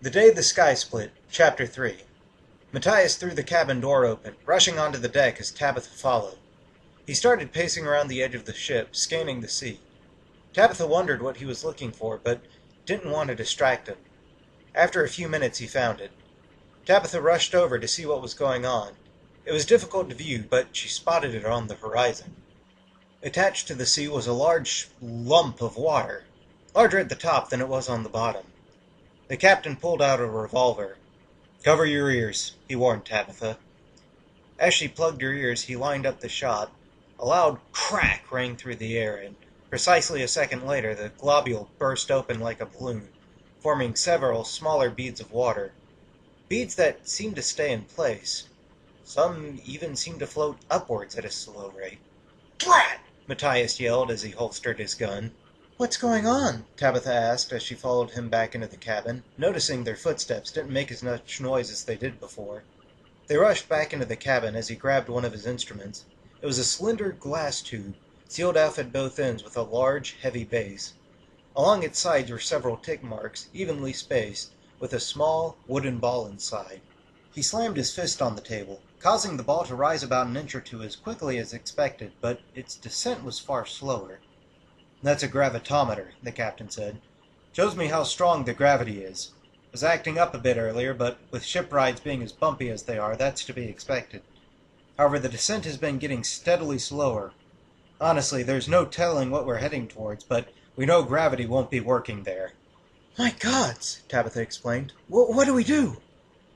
The Day the Sky Split, Chapter 3. Matthias threw the cabin door open, rushing onto the deck as Tabitha followed. He started pacing around the edge of the ship, scanning the sea. Tabitha wondered what he was looking for, but didn't want to distract him. After a few minutes he found it. Tabitha rushed over to see what was going on. It was difficult to view, but she spotted it on the horizon. Attached to the sea was a large lump of water, larger at the top than it was on the bottom. The captain pulled out a revolver. "Cover your ears," he warned Tabitha. As she plugged her ears, he lined up the shot. A loud crack rang through the air, and precisely a second later the globule burst open like a balloon, forming several smaller beads of water. Beads that seemed to stay in place. Some even seemed to float upwards at a slow rate. "Drat!" Matthias yelled as he holstered his gun. "What's going on?" Tabitha asked as she followed him back into the cabin, noticing their footsteps didn't make as much noise as they did before. They rushed back into the cabin as he grabbed one of his instruments. It was a slender glass tube, sealed off at both ends with a large, heavy base. Along its sides were several tick marks, evenly spaced, with a small, wooden ball inside. He slammed his fist on the table, causing the ball to rise about an inch or two as quickly as expected, but its descent was far slower. "That's a gravitometer," the captain said. "Shows me how strong the gravity is. Was acting up a bit earlier, but with ship rides being as bumpy as they are, that's to be expected. However, the descent has been getting steadily slower. Honestly, there's no telling what we're heading towards, but we know gravity won't be working there." "My gods!" Tabitha explained. What do we do?"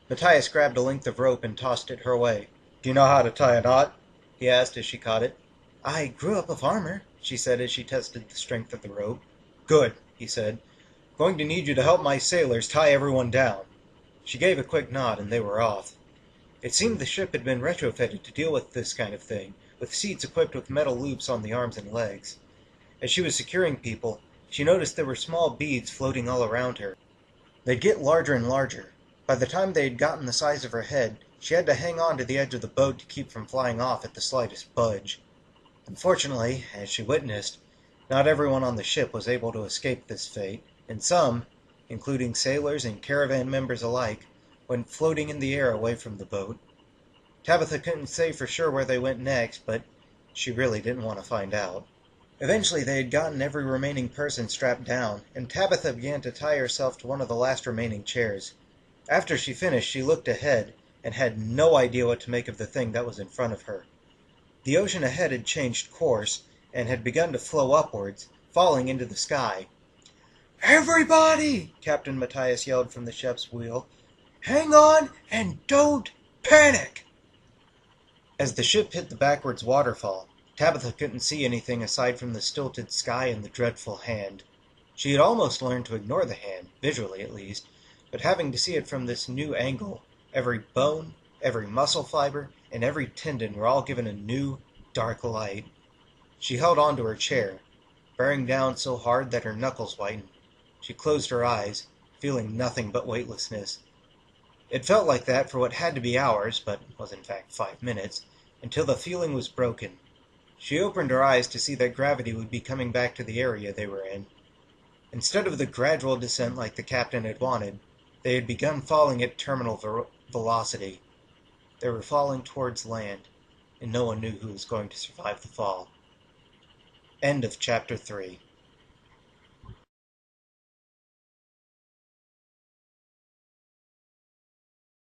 Matthias grabbed a length of rope and tossed it her way. "Do you know how to tie a knot?" he asked as she caught it. "I grew up a farmer," she said as she tested the strength of the rope. "Good," he said. "Going to need you to help my sailors tie everyone down." She gave a quick nod and they were off. It seemed the ship had been retrofitted to deal with this kind of thing, with seats equipped with metal loops on the arms and legs. As she was securing people, she noticed there were small beads floating all around her. They'd get larger and larger. By the time they had gotten the size of her head, she had to hang on to the edge of the boat to keep from flying off at the slightest budge. Unfortunately, as she witnessed, not everyone on the ship was able to escape this fate, and some, including sailors and caravan members alike, went floating in the air away from the boat. Tabitha couldn't say for sure where they went next, but she really didn't want to find out. Eventually they had gotten every remaining person strapped down, and Tabitha began to tie herself to one of the last remaining chairs. After she finished, she looked ahead, and had no idea what to make of the thing that was in front of her. The ocean ahead had changed course, and had begun to flow upwards, falling into the sky. "Everybody!" Captain Matthias yelled from the ship's wheel. "Hang on and don't panic!" As the ship hit the backwards waterfall, Tabitha couldn't see anything aside from the stilted sky and the dreadful hand. She had almost learned to ignore the hand, visually at least, but having to see it from this new angle, every bone, every muscle fiber, and every tendon were all given a new, dark light. She held on to her chair, bearing down so hard that her knuckles whitened. She closed her eyes, feeling nothing but weightlessness. It felt like that for what had to be hours, but was in fact 5 minutes, until the feeling was broken. She opened her eyes to see that gravity would be coming back to the area they were in. Instead of the gradual descent like the captain had wanted, they had begun falling at terminal velocity. They were falling towards land, and no one knew who was going to survive the fall. End of Chapter 3.